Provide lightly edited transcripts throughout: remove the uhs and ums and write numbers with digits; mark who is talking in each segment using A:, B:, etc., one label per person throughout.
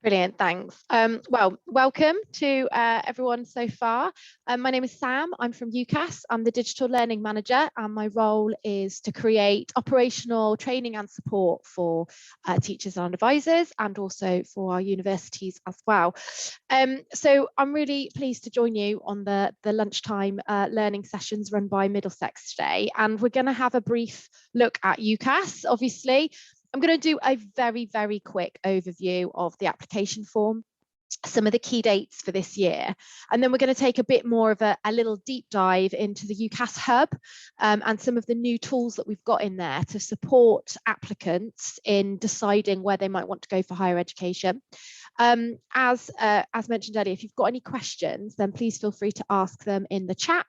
A: Brilliant, thanks. Well, welcome to everyone so far. My name is Sam, I'm from UCAS, I'm the Digital Learning Manager, and my role is to create operational training and support for teachers and advisors, and also for our universities as well. So I'm really pleased to join you on the lunchtime learning sessions run by Middlesex today, and we're going to have a brief look at UCAS, obviously. I'm going to do a very quick overview of the application form, some of the key dates for this year, and then we're going to take a bit more of a little deep dive into the UCAS Hub and some of the new tools that we've got in there to support applicants in deciding where they might want to go for higher education. As mentioned earlier, if you've got any questions, then please feel free to ask them in the chat.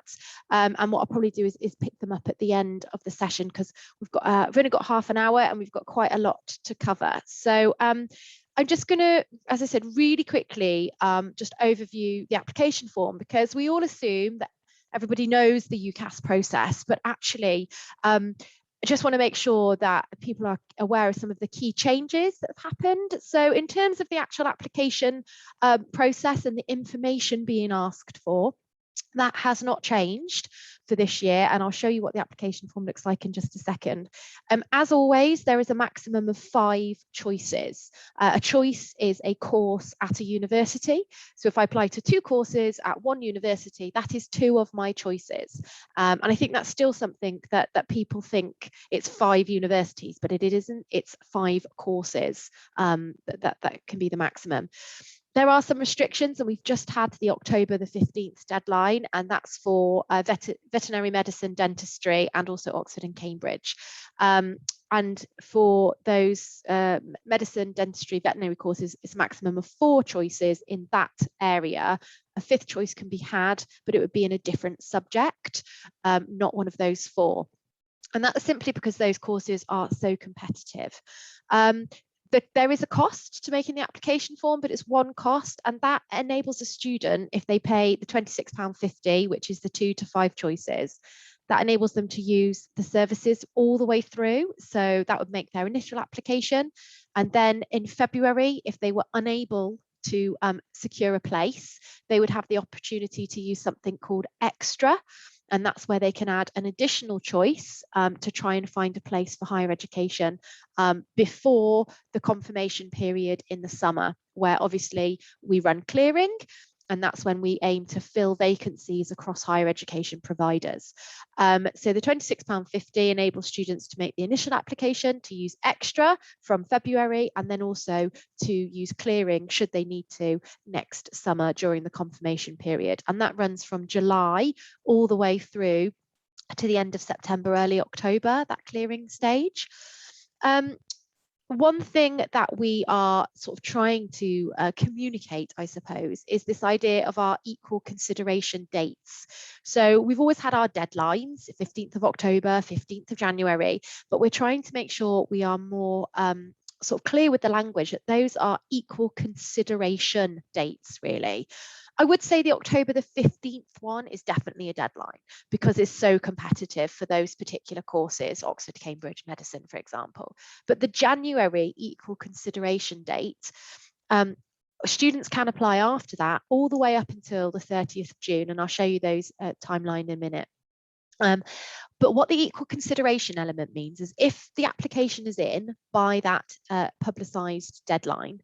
A: And what I'll probably do is pick them up at the end of the session, because we've only got half an hour and we've got quite a lot to cover. So I'm just going to, as I said, really quickly just overview the application form, because we all assume that everybody knows the UCAS process, but actually I just want to make sure that people are aware of some of the key changes that have happened. So in terms of the actual application process and the information being asked for, that has not changed for this year, and I'll show you what the application form looks like in just a second. As always, there is a maximum of 5 choices. A choice is a course at a university. So if I apply to 2 courses at one university, that is 2 of my choices. And I think that's still something that people think it's 5 universities, but it isn't. It's 5 courses that can be the maximum. There are some restrictions, and we've just had the October the 15th deadline, and that's for veterinary medicine, dentistry, and also Oxford and Cambridge. And for those medicine, dentistry, veterinary courses, it's a maximum of 4 choices in that area. A 5th choice can be had, but it would be in a different subject, not one of those 4. And that's simply because those courses are so competitive. There is a cost to making the application form, but it's one cost, and that enables a student, if they pay the £26.50, which is the 2 to 5 choices, that enables them to use the services all the way through. So that would make their initial application. And then in February, if they were unable to secure a place, they would have the opportunity to use something called Extra. And that's where they can add an additional choice to try and find a place for higher education before the confirmation period in the summer, where obviously we run clearing, and that's when we aim to fill vacancies across higher education providers. So the £26.50 enables students to make the initial application, to use Extra from February, and then also to use clearing should they need to next summer during the confirmation period. And that runs from July all the way through to the end of September, early October, that clearing stage. One thing that we are sort of trying to communicate, I suppose, is this idea of our equal consideration dates. So we've always had our deadlines, 15th of October, 15th of January, but we're trying to make sure we are more sort of clear with the language that those are equal consideration dates, really. I would say the October the 15th one is definitely a deadline, because it's so competitive for those particular courses, Oxford, Cambridge, medicine, for example. But the January equal consideration date, students can apply after that all the way up until the 30th of June, and I'll show you those timeline in a minute. But what the equal consideration element means is if the application is in by that publicised deadline,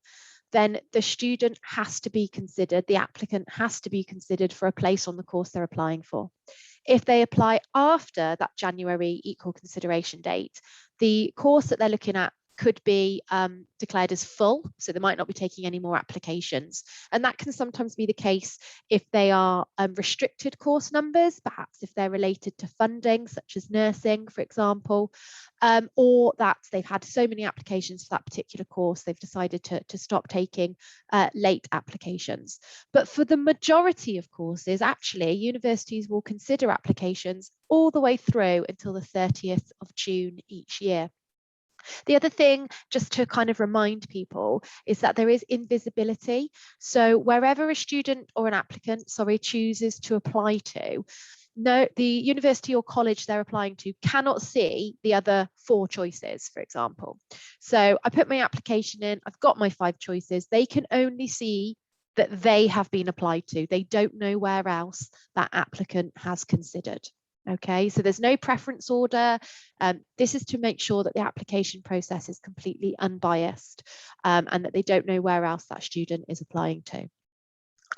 A: then the student has to be considered, the applicant has to be considered for a place on the course they're applying for. If they apply after that January equal consideration date, the course that they're looking at could be declared as full, so they might not be taking any more applications. And that can sometimes be the case if they are restricted course numbers, perhaps if they're related to funding, such as nursing, for example, or that they've had so many applications for that particular course, they've decided to stop taking late applications. But for the majority of courses, actually, universities will consider applications all the way through until the 30th of June each year. The other thing, just to kind of remind people, is that there is invisibility. So wherever a student or an applicant, chooses to apply to, no, the university or college they're applying to cannot see the other 4 choices, for example. So I put my application in, I've got my 5 choices. They can only see that they have been applied to. They don't know where else that applicant has considered. Okay, so there's no preference order. This is to make sure that the application process is completely unbiased and that they don't know where else that student is applying to.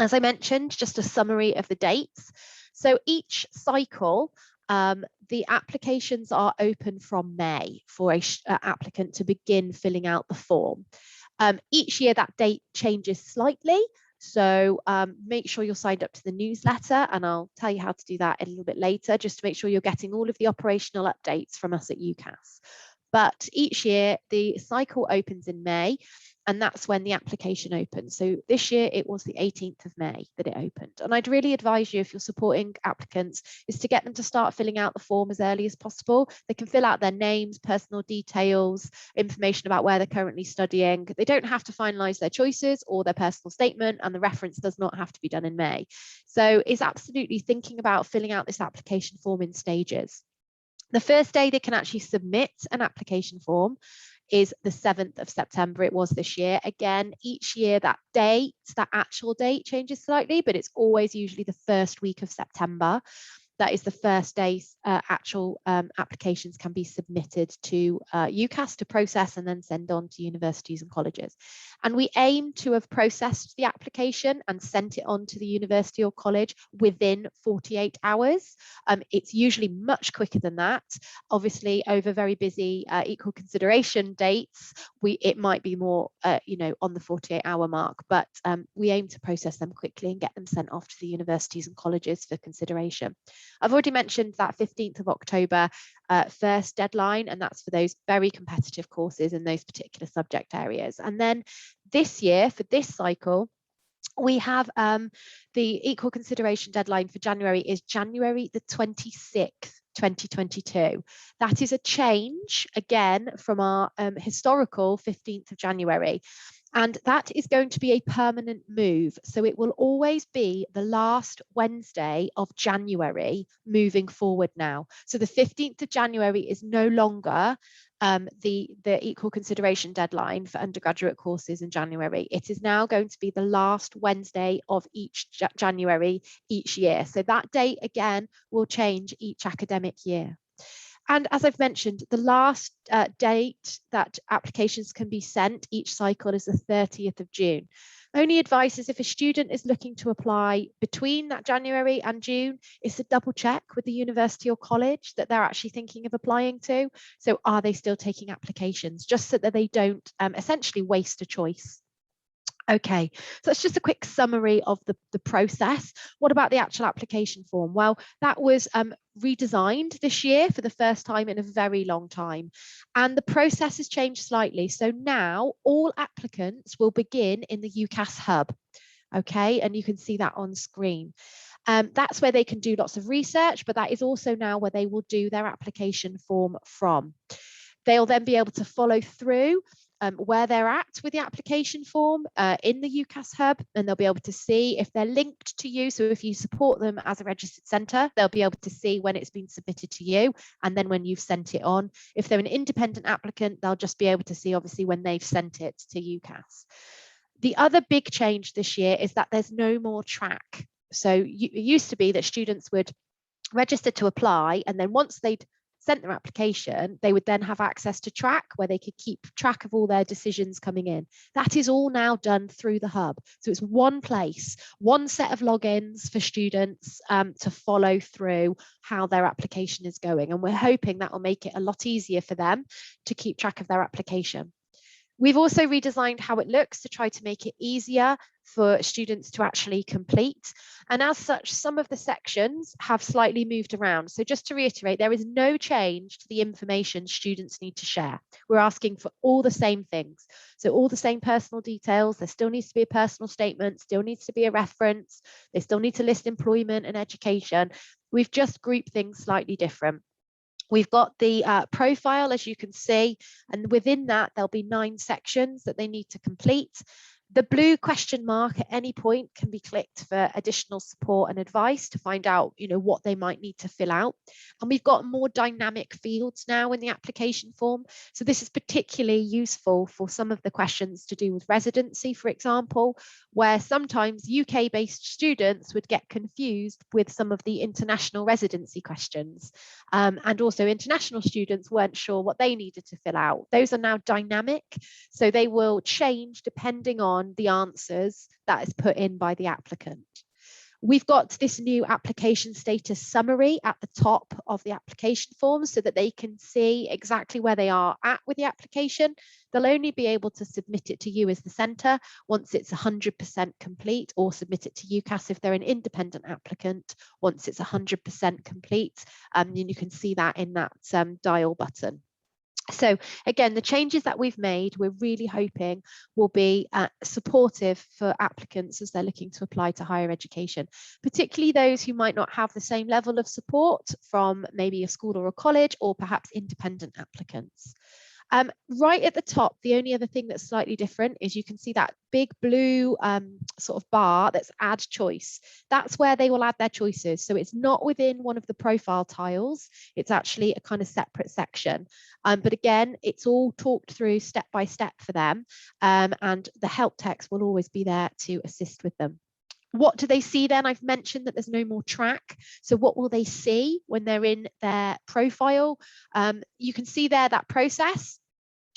A: As I mentioned, just a summary of the dates. So each cycle, the applications are open from May for an applicant to begin filling out the form. Each year that date changes slightly. So make sure you're signed up to the newsletter, and I'll tell you how to do that a little bit later, just to make sure you're getting all of the operational updates from us at UCAS. But each year the cycle opens in May, and that's when the application opens. So this year it was the 18th of May that it opened. And I'd really advise you, if you're supporting applicants, is to get them to start filling out the form as early as possible. They can fill out their names, personal details, information about where they're currently studying. They don't have to finalise their choices or their personal statement, and the reference does not have to be done in May. So it's absolutely thinking about filling out this application form in stages. The first day they can actually submit an application form is the 7th of September. It was this year. Again, each year that date, that actual date changes slightly, but it's always usually the first week of September. That is the first day actual applications can be submitted to UCAS to process and then send on to universities and colleges. And we aim to have processed the application and sent it on to the university or college within 48 hours. It's usually much quicker than that. Obviously, over very busy equal consideration dates, it might be more, on the 48-hour mark, but we aim to process them quickly and get them sent off to the universities and colleges for consideration. I've already mentioned that 15th of October first deadline, and that's for those very competitive courses in those particular subject areas. And then this year, for this cycle, we have the equal consideration deadline for January is January the 26th. 2022. That is a change again from our historical 15th of January. And that is going to be a permanent move. So it will always be the last Wednesday of January moving forward now. So the 15th of January is no longer the equal consideration deadline for undergraduate courses in January. It is now going to be the last Wednesday of each January each year. So that date again will change each academic year. And as I've mentioned, the last date that applications can be sent each cycle is the 30th of June. Only advice is if a student is looking to apply between that January and June, is to double check with the university or college that they're actually thinking of applying to. So are they still taking applications, just so that they don't essentially waste a choice. Okay, so that's just a quick summary of the process. What about the actual application form? Well, that was redesigned this year for the first time in a very long time. And the process has changed slightly. So now all applicants will begin in the UCAS hub. Okay, and you can see that on screen. That's where they can do lots of research, but that is also now where they will do their application form from. They'll then be able to follow through where they're at with the application form in the UCAS hub, and they'll be able to see if they're linked to you. So if you support them as a registered centre, they'll be able to see when it's been submitted to you and then when you've sent it on. If they're an independent applicant, they'll just be able to see obviously when they've sent it to UCAS. The other big change this year is that there's no more track. So it used to be that students would register to apply, and then once they'd sent their application, they would then have access to track where they could keep track of all their decisions coming in. That is all now done through the hub. So it's one place, one set of logins for students to follow through how their application is going. And we're hoping that will make it a lot easier for them to keep track of their application. We've also redesigned how it looks to try to make it easier for students to actually complete. And as such, some of the sections have slightly moved around. So just to reiterate, there is no change to the information students need to share. We're asking for all the same things. So all the same personal details. There still needs to be a personal statement, still needs to be a reference. They still need to list employment and education. We've just grouped things slightly different. We've got the profile, as you can see, and within that, there'll be 9 sections that they need to complete. The blue question mark at any point can be clicked for additional support and advice to find out, what they might need to fill out. And we've got more dynamic fields now in the application form. So this is particularly useful for some of the questions to do with residency, for example, where sometimes UK-based students would get confused with some of the international residency questions. And also international students weren't sure what they needed to fill out. Those are now dynamic, so they will change depending on the answers that is put in by the applicant. We've got this new application status summary at the top of the application form so that they can see exactly where they are at with the application. They'll only be able to submit it to you as the centre once it's 100% complete, or submit it to UCAS if they're an independent applicant once it's 100% complete. And you can see that in that dial button. So again, the changes that we've made, we're really hoping will be supportive for applicants as they're looking to apply to higher education, particularly those who might not have the same level of support from maybe a school or a college, or perhaps independent applicants. Right at the top, the only other thing that's slightly different is you can see that big blue sort of bar that's add choice. That's where they will add their choices. So it's not within one of the profile tiles. It's actually a kind of separate section. But again, it's all talked through step by step for them. And the help text will always be there to assist with them. What do they see then? I've mentioned that there's no more track. So what will they see when they're in their profile? You can see there that process.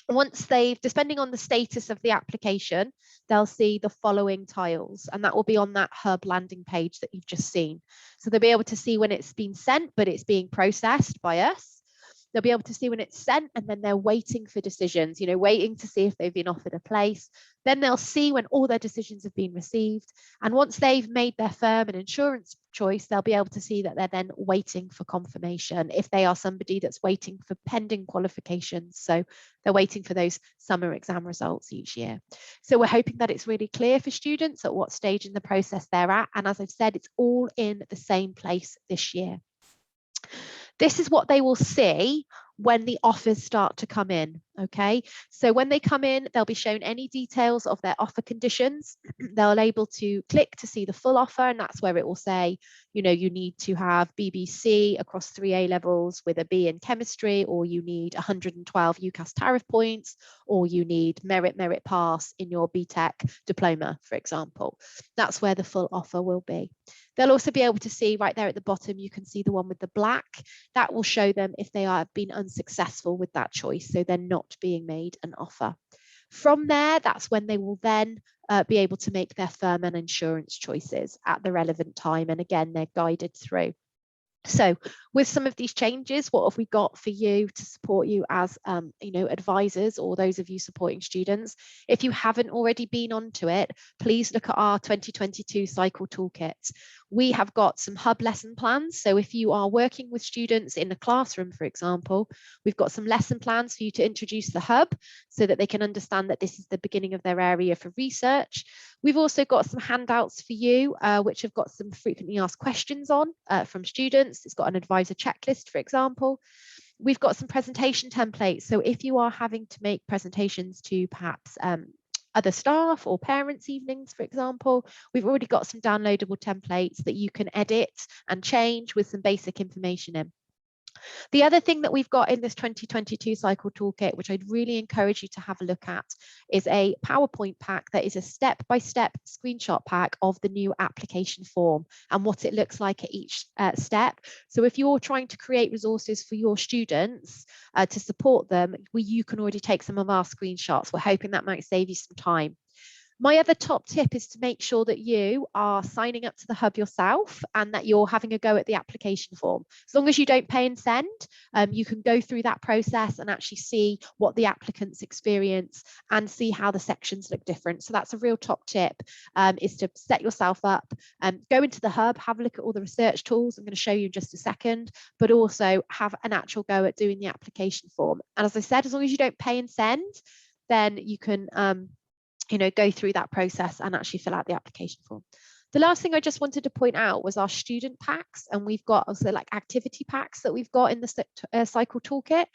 A: Once they've, depending on the status of the application, they'll see the following tiles, and that will be on that hub landing page that you've just seen. So they'll be able to see when it's been sent, but it's being processed by us. They'll be able to see when it's sent, and then they're waiting for decisions, waiting to see if they've been offered a place. Then they'll see when all their decisions have been received. And once they've made their firm and insurance choice, they'll be able to see that they're then waiting for confirmation if they are somebody that's waiting for pending qualifications. So they're waiting for those summer exam results each year. So we're hoping that it's really clear for students at what stage in the process they're at. And as I've said, it's all in the same place this year. This is what they will see when the offers start to come in. Okay, so when they come in, they'll be shown any details of their offer conditions. They'll be able to click to see the full offer, and that's where it will say, you need to have BBC across 3 A levels with a B in chemistry, or you need 112 UCAS tariff points, or you need merit pass in your BTEC diploma, for example. That's where the full offer will be. They'll also be able to see right there at the bottom, you can see the one with the black. That will show them if they have been unsuccessful with that choice, so they're not being made an offer. From there, that's when they will then be able to make their firm and insurance choices at the relevant time. And again, they're guided through. So with some of these changes, what have we got for you to support you as advisors, or those of you supporting students? If you haven't already been onto it, please look at our 2022 cycle toolkit. We have got some hub lesson plans. So if you are working with students in a classroom, for example, we've got some lesson plans for you to introduce the hub so that they can understand that this is the beginning of their area for research. We've also got some handouts for you, which have got some frequently asked questions on from students. It's got an advisor checklist, for example. We've got some presentation templates. So if you are having to make presentations to perhaps other staff or parents' evenings, for example, we've already got some downloadable templates that you can edit and change with some basic information in. The other thing that we've got in this 2022 cycle toolkit, which I'd really encourage you to have a look at, is a PowerPoint pack that is a step-by-step screenshot pack of the new application form and what it looks like at each step. So if you're trying to create resources for your students to support them, you can already take some of our screenshots. We're hoping that might save you some time. My other top tip is to make sure that you are signing up to the hub yourself and that you're having a go at the application form. As long as you don't pay and send, you can go through that process and actually see what the applicants experience and see how the sections look different. So that's a real top tip, is to set yourself up, go into the hub, have a look at all the research tools I'm going to show you in just a second, but also have an actual go at doing the application form. And as I said, as long as you don't pay and send, then you can go through that process and actually fill out the application form. The last thing I just wanted to point out was our student packs, and we've got also like activity packs that we've got in the cycle toolkit.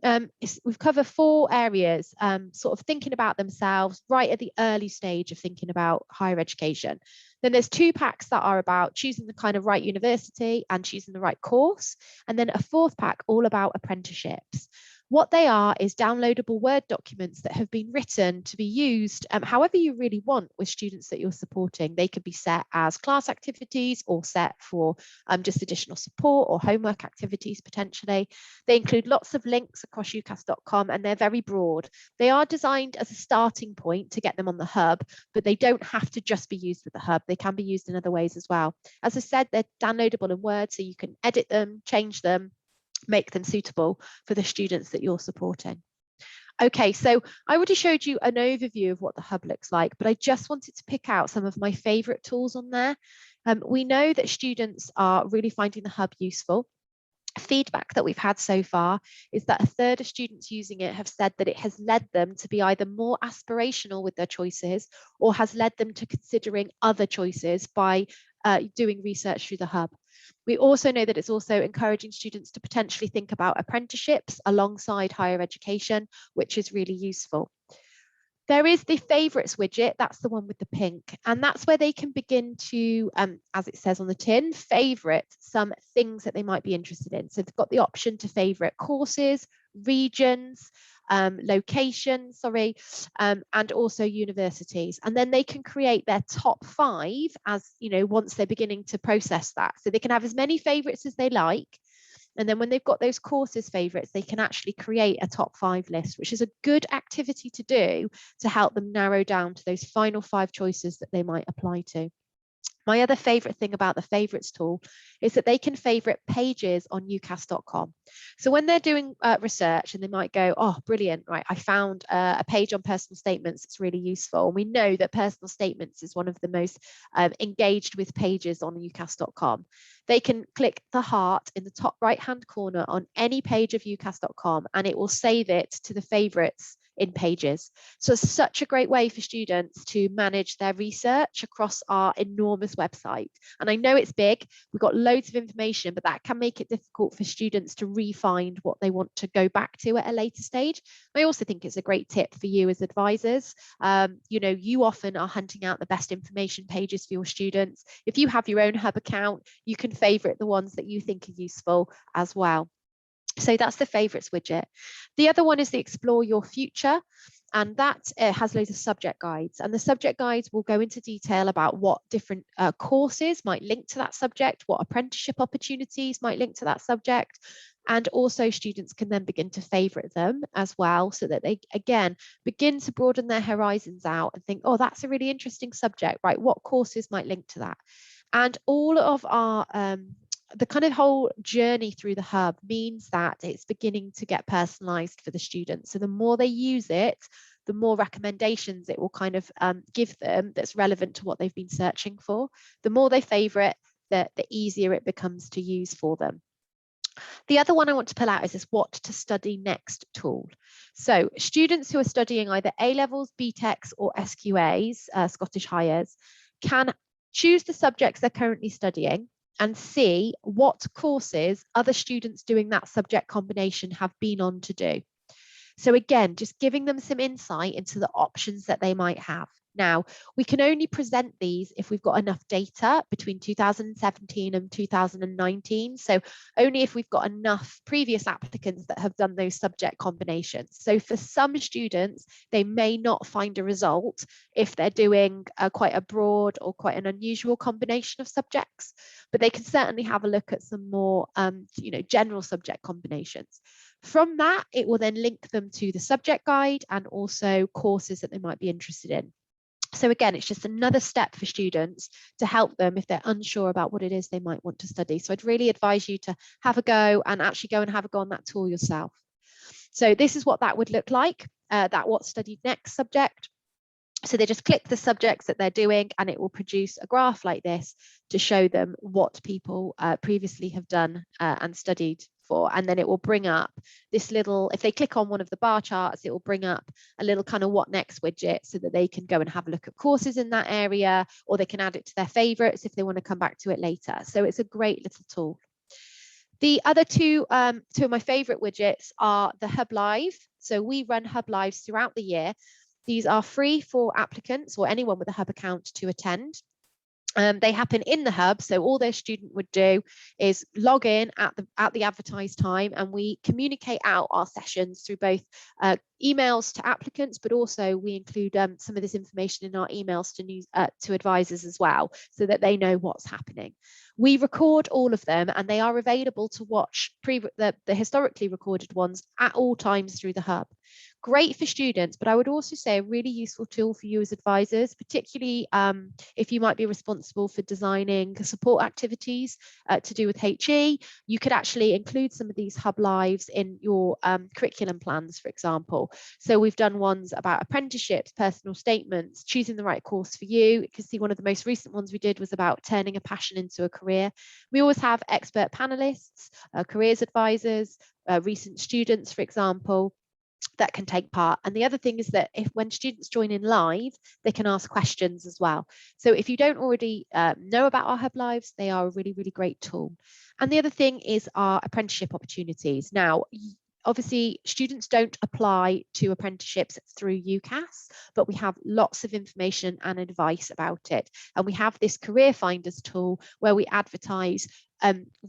A: we've covered 4 areas, sort of thinking about themselves right at the early stage of thinking about higher education. Then there's 2 packs that are about choosing the kind of right university and choosing the right course. And then a 4th pack all about apprenticeships. What they are is downloadable Word documents that have been written to be used however you really want with students that you're supporting. They could be set as class activities or set for just additional support or homework activities potentially. They include lots of links across UCAS.com and they're very broad. They are designed as a starting point to get them on the hub, but they don't have to just be used with the hub. They can be used in other ways as well. As I said, they're downloadable in Word, so you can edit them, change them, make them suitable for the students that you're supporting. Okay, so I already showed you an overview of what the hub looks like, but I just wanted to pick out some of my favorite tools on there. We know that students are really finding the hub useful. Feedback that we've had so far is that 1/3 of students using it have said that it has led them to be either more aspirational with their choices or has led them to considering other choices by doing research through the hub. We also know that it's also encouraging students to potentially think about apprenticeships alongside higher education, which is really useful. There is the favourites widget, that's the one with the pink, and that's where they can begin to, as it says on the tin, favourite some things that they might be interested in. So they've got the option to favourite courses, regions, locations, and also universities. And then they can create their top 5 as, you know, once they're beginning to process that. So they can have as many favourites as they like. And then when they've got those courses favorites, they can actually create a top 5 list, which is a good activity to do to help them narrow down to those final 5 choices that they might apply to. My other favorite thing about the favorites tool is that they can favorite pages on UCAS.com. So when they're doing research and they might go, oh, brilliant, right, I found a page on personal statements that's really useful. And we know that personal statements is one of the most engaged with pages on UCAS.com. They can click the heart in the top right-hand corner on any page of UCAS.com and it will save it to the favorites in pages. So it's such a great way for students to manage their research across our enormous website. And I know it's big, we've got loads of information, but that can make it difficult for students to re-find what they want to go back to at a later stage. I also think it's a great tip for you as advisors. You know, you often are hunting out the best information pages for your students. If you have your own hub account, you can favorite the ones that you think are useful as well. So that's the favorites widget. The other one is the explore your future. And that has loads of subject guides. And the subject guides will go into detail about what different courses might link to that subject, what apprenticeship opportunities might link to that subject. And also students can then begin to favorite them as well, so that they, again, begin to broaden their horizons out and think, oh, that's a really interesting subject, right? What courses might link to that? And all of our the kind of whole journey through the hub means that it's beginning to get personalized for the students. So the more they use it, the more recommendations it will kind of give them that's relevant to what they've been searching for. The more they favorite, the easier it becomes to use for them. The other one I want to pull out is this what to study next tool. So students who are studying either A-levels, BTECs or SQAs, Scottish Highers, can choose the subjects they're currently studying and see what courses other students doing that subject combination have been on to do. So again, just giving them some insight into the options that they might have. Now, we can only present these if we've got enough data between 2017 and 2019. So only if we've got enough previous applicants that have done those subject combinations. So for some students, they may not find a result if they're doing quite a broad or quite an unusual combination of subjects, but they can certainly have a look at some more general subject combinations. From that, it will then link them to the subject guide and also courses that they might be interested in. So again, it's just another step for students to help them if they're unsure about what it is they might want to study. So I'd really advise you to have a go and actually go and have a go on that tool yourself. So this is what that would look like, that what studied next subject. So they just click the subjects that they're doing and it will produce a graph like this to show them what people previously have done and studied for. And then it will bring up this little, if they click on one of the bar charts, it will bring up a little kind of what next widget so that they can go and have a look at courses in that area, or they can add it to their favorites if they want to come back to it later. So it's a great little tool. The other two of my favorite widgets are the Hub Live. So we run Hub Lives throughout the year. These are free for applicants or anyone with a Hub account to attend. They happen in the Hub, so all their student would do is log in at the advertised time, and we communicate out our sessions through both emails to applicants, but also we include some of this information in our emails to advisors as well, so that they know what's happening. We record all of them, and they are available to watch the historically recorded ones at all times through the Hub. Great for students, but I would also say a really useful tool for you as advisors, particularly if you might be responsible for designing support activities to do with HE. You could actually include some of these Hub Lives in your curriculum plans, for example. So we've done ones about apprenticeships, personal statements, choosing the right course for you. You can see one of the most recent ones we did was about turning a passion into a career. We always have expert panelists, careers advisors, recent students, for example, that can take part. And the other thing is that when students join in live, they can ask questions as well. So if you don't already know about our Hub Lives, they are a really, really great tool. And the other thing is our apprenticeship opportunities. Now, obviously, students don't apply to apprenticeships through UCAS, but we have lots of information and advice about it. And we have this Career Finders tool where we advertise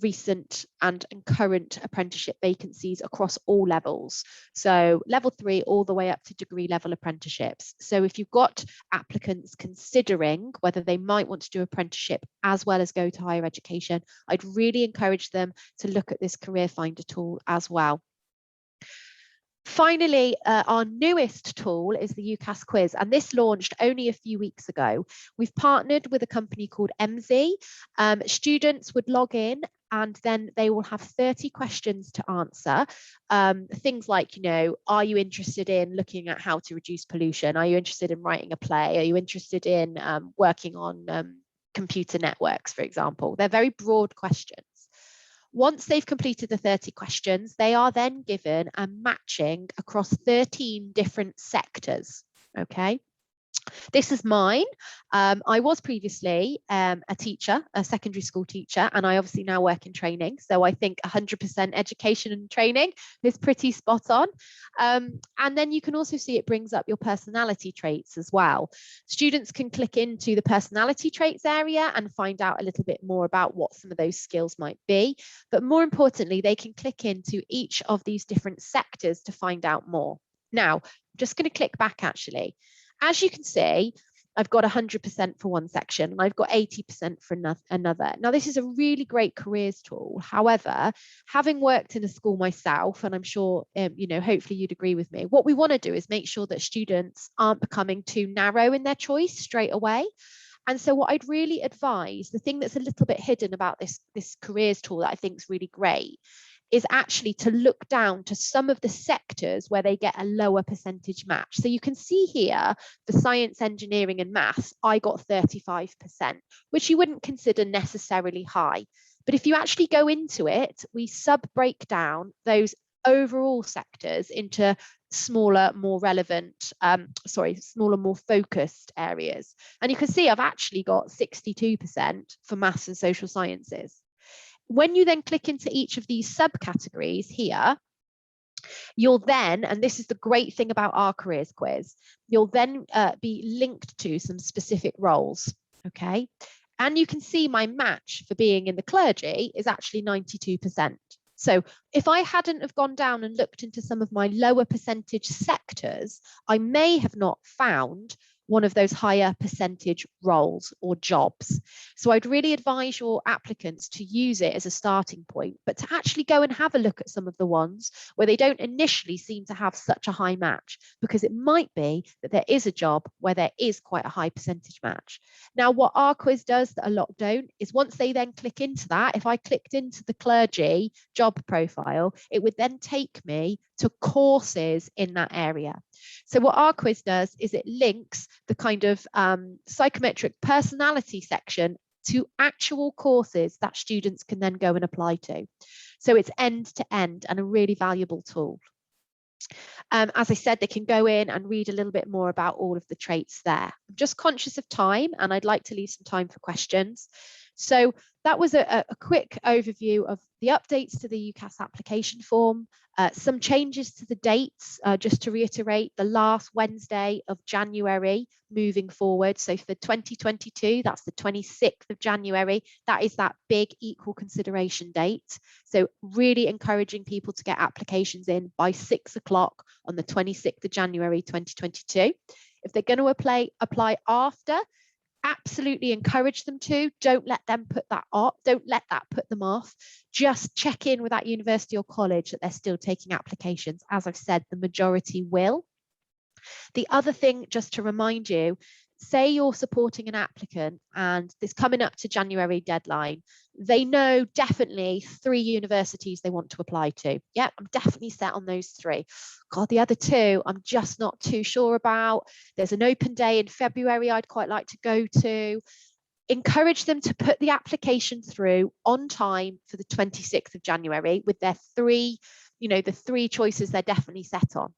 A: recent and current apprenticeship vacancies across all levels. So level 3 all the way up to degree level apprenticeships. So if you've got applicants considering whether they might want to do apprenticeship as well as go to higher education, I'd really encourage them to look at this Career Finder tool as well. Finally, our newest tool is the UCAS Quiz, and this launched only a few weeks ago. We've partnered with a company called MZ. Students would log in and then they will have 30 questions to answer. Things like, are you interested in looking at how to reduce pollution? Are you interested in writing a play? Are you interested in working on computer networks, for example? They're very broad questions. Once they've completed the 30 questions, they are then given a matching across 13 different sectors, okay? This is mine. I was previously a teacher, a secondary school teacher, and I obviously now work in training. So I think 100% education and training is pretty spot on. And then you can also see it brings up your personality traits as well. Students can click into the personality traits area and find out a little bit more about what some of those skills might be. But more importantly, they can click into each of these different sectors to find out more. Now, I'm just going to click back actually. As you can see, I've got 100% for one section and I've got 80% for another. Now, this is a really great careers tool. However, having worked in a school myself, and I'm sure, hopefully you'd agree with me, what we want to do is make sure that students aren't becoming too narrow in their choice straight away. And so what I'd really advise, the thing that's a little bit hidden about this careers tool that I think is really great, is actually to look down to some of the sectors where they get a lower percentage match. So you can see here for science, engineering and maths, I got 35%, which you wouldn't consider necessarily high. But if you actually go into it, we break down those overall sectors into smaller, more relevant, smaller, more focused areas. And you can see I've actually got 62% for maths and social sciences. When you then click into each of these subcategories here, you'll then, and this is the great thing about our careers quiz, you'll then be linked to some specific roles, okay? And you can see my match for being in the clergy is actually 92%. So if I hadn't have gone down and looked into some of my lower percentage sectors, I may have not found one of those higher percentage roles or jobs. So I'd really advise your applicants to use it as a starting point, but to actually go and have a look at some of the ones where they don't initially seem to have such a high match, because it might be that there is a job where there is quite a high percentage match. Now, what our quiz does that a lot don't is once they then click into that, if I clicked into the clergy job profile, it would then take me to courses in that area. So what our quiz does is it links the kind of psychometric personality section to actual courses that students can then go and apply to. So it's end to end and a really valuable tool. As I said, they can go in and read a little bit more about all of the traits there. I'm just conscious of time and I'd like to leave some time for questions. So that was a quick overview of the updates to the UCAS application form, some changes to the dates, just to reiterate, the last Wednesday of January moving forward. So for 2022, that's the 26th of January. That is that big equal consideration date. So really encouraging people to get applications in by 6 o'clock on the 26th of January 2022. If they're going to apply after, absolutely encourage them to. Don't let them put that off. Don't let that put them off. Just check in with that university or college that they're still taking applications. As I've said, the majority will. The other thing, just to remind you, say you're supporting an applicant and it's coming up to January deadline. They know definitely 3 universities they want to apply to. Yeah, I'm definitely set on those 3. God, the other 2, I'm just not too sure about. There's an open day in February I'd quite like to go to. Encourage them to put the application through on time for the 26th of January with their 3, the 3 choices they're definitely set on.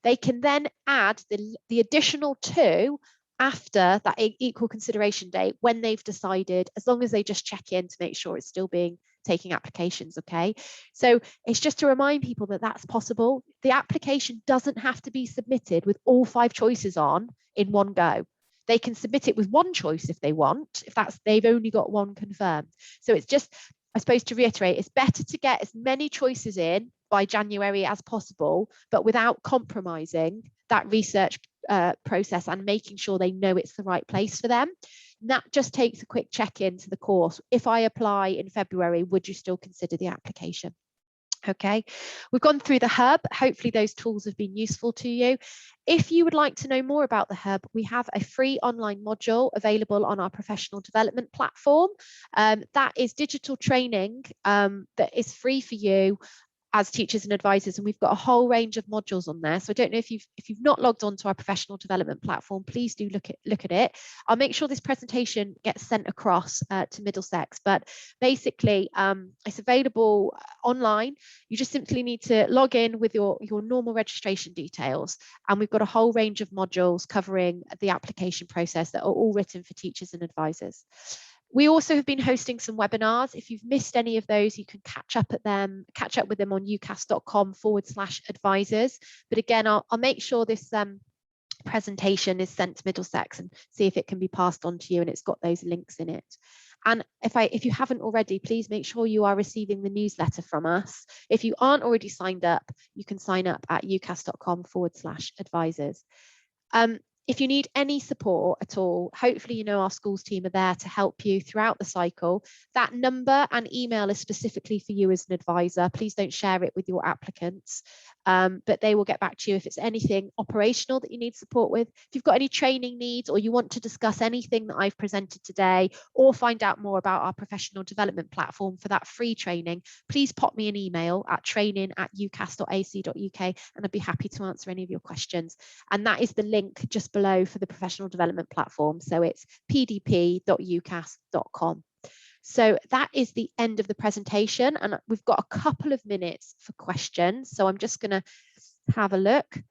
A: They can then add the additional 2 after that equal consideration date when they've decided, as long as they just check in to make sure it's still taking applications. Okay, so it's just to remind people that that's possible. The application doesn't have to be submitted with all 5 choices on in one go. They can submit it with 1 choice if they want, if they've only got 1 confirmed. So it's just, I suppose, to reiterate, it's better to get as many choices in by January as possible, but without compromising that research process and making sure they know it's the right place for them. And that just takes a quick check into the course. If I apply in February, would you still consider the application? Okay, we've gone through the hub. Hopefully those tools have been useful to you. If you would like to know more about the hub, we have a free online module available on our professional development platform. That is digital training that is free for you as teachers and advisors, and we've got a whole range of modules on there. So I don't know if you've not logged on to our professional development platform, please do look at it. I'll make sure this presentation gets sent across to Middlesex, but basically it's available online. You just simply need to log in with your normal registration details, and we've got a whole range of modules covering the application process that are all written for teachers and advisors. We also have been hosting some webinars. If you've missed any of those, you can catch up with them on ucas.com/advisors. But again, I'll make sure this presentation is sent to Middlesex and see if it can be passed on to you, and it's got those links in it. And if you haven't already, please make sure you are receiving the newsletter from us. If you aren't already signed up, you can sign up at ucas.com/advisors. If you need any support at all, hopefully you know our schools team are there to help you throughout the cycle. That number and email is specifically for you as an advisor. Please don't share it with your applicants, but they will get back to you if it's anything operational that you need support with. If you've got any training needs or you want to discuss anything that I've presented today or find out more about our professional development platform for that free training, please pop me an email at training@ucas.ac.uk and I'd be happy to answer any of your questions. And that is the link just below for the professional development platform. So it's pdp.ucas.com. So that is the end of the presentation, and we've got a couple of minutes for questions. So I'm just going to have a look.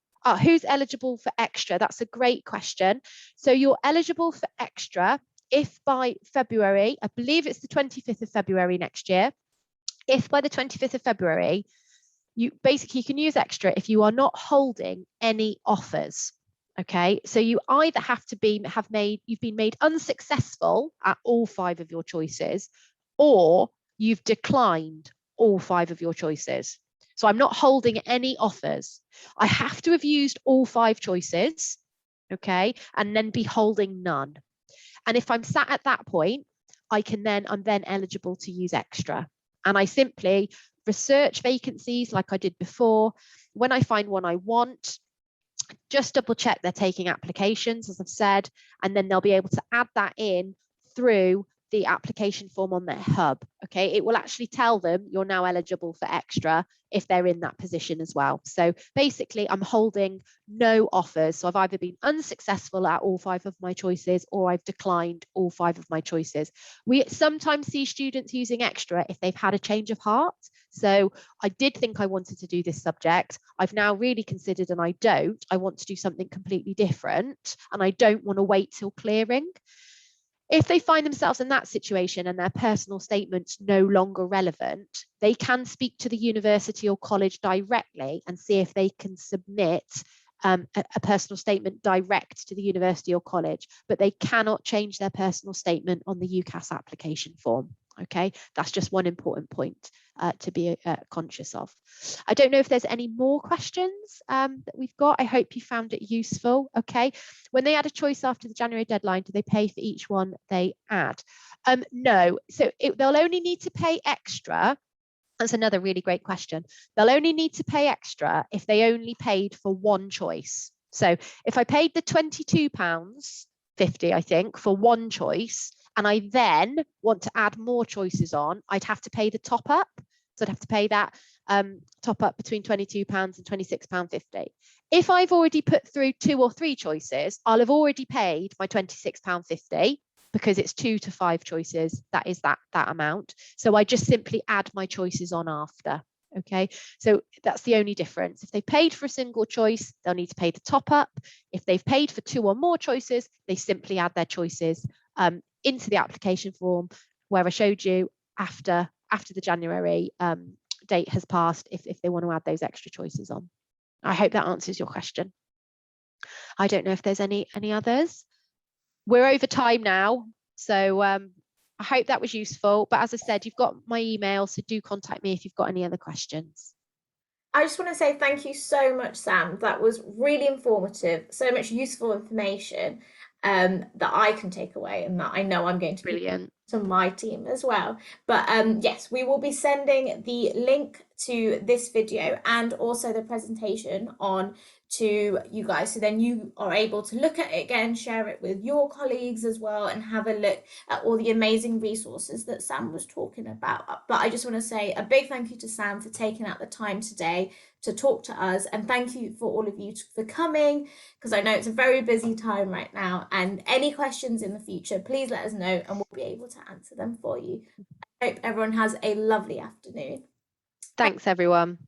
A: Who's eligible for extra? That's a great question. So you're eligible for extra if by February, I believe it's the 25th of February next year, if by the 25th of February, you can use extra if you are not holding any offers. Okay, so you either have to you've been made unsuccessful at all 5 of your choices, or you've declined all 5 of your choices. So I'm not holding any offers. I have to have used all 5 choices, okay, and then be holding none. And if I'm sat at that point, I'm then eligible to use extra. And I simply research vacancies like I did before. When I find one I want, just double check they're taking applications, as I've said, and then they'll be able to add that in through the application form on their hub. Okay, it will actually tell them you're now eligible for extra if they're in that position as well. So basically I'm holding no offers. So I've either been unsuccessful at all 5 of my choices or I've declined all 5 of my choices. We sometimes see students using extra if they've had a change of heart. So I did think I wanted to do this subject. I've now really considered and I want to do something completely different and I don't want to wait till clearing. If they find themselves in that situation and their personal statement's no longer relevant, they can speak to the university or college directly and see if they can submit a personal statement direct to the university or college, but they cannot change their personal statement on the UCAS application form. Okay, that's just one important point to be conscious of. I don't know if there's any more questions that we've got. I hope you found it useful. Okay, when they add a choice after the January deadline, do they pay for each one they add? No, so they'll only need to pay extra. That's another really great question. They'll only need to pay extra if they only paid for one choice. So if I paid the £22.50, I think, for one choice, and I then want to add more choices on, I'd have to pay the top up. So I'd have to pay that top up between £22 and £26.50. If I've already put through 2 or 3 choices, I'll have already paid my £26.50 because it's 2 to 5 choices. That is that amount. So I just simply add my choices on after. Okay, so that's the only difference. If they paid for a single choice, they'll need to pay the top up. If they've paid for 2 or more choices, they simply add their choices into the application form where I showed you after the January date has passed, if they want to add those extra choices on. I hope that answers your question. I don't know if there's any others. We're over time now, so I hope that was useful. But as I said, you've got my email, so do contact me if you've got any other questions.
B: I just want to say thank you so much, Sam. That was really informative, so much useful information that I can take away and that I know I'm going to
A: Brilliant.
B: to my team as well. But yes, we will be sending the link to this video and also the presentation on to you guys, so then you are able to look at it again, share it with your colleagues as well, and have a look at all the amazing resources that Sam was talking about. But I just want to say a big thank you to Sam for taking out the time today to talk to us, and thank you for all of you for coming, because I know it's a very busy time right now, and any questions in the future, please let us know and we'll be able to answer them for you. I hope everyone has a lovely afternoon.
A: Thanks, everyone.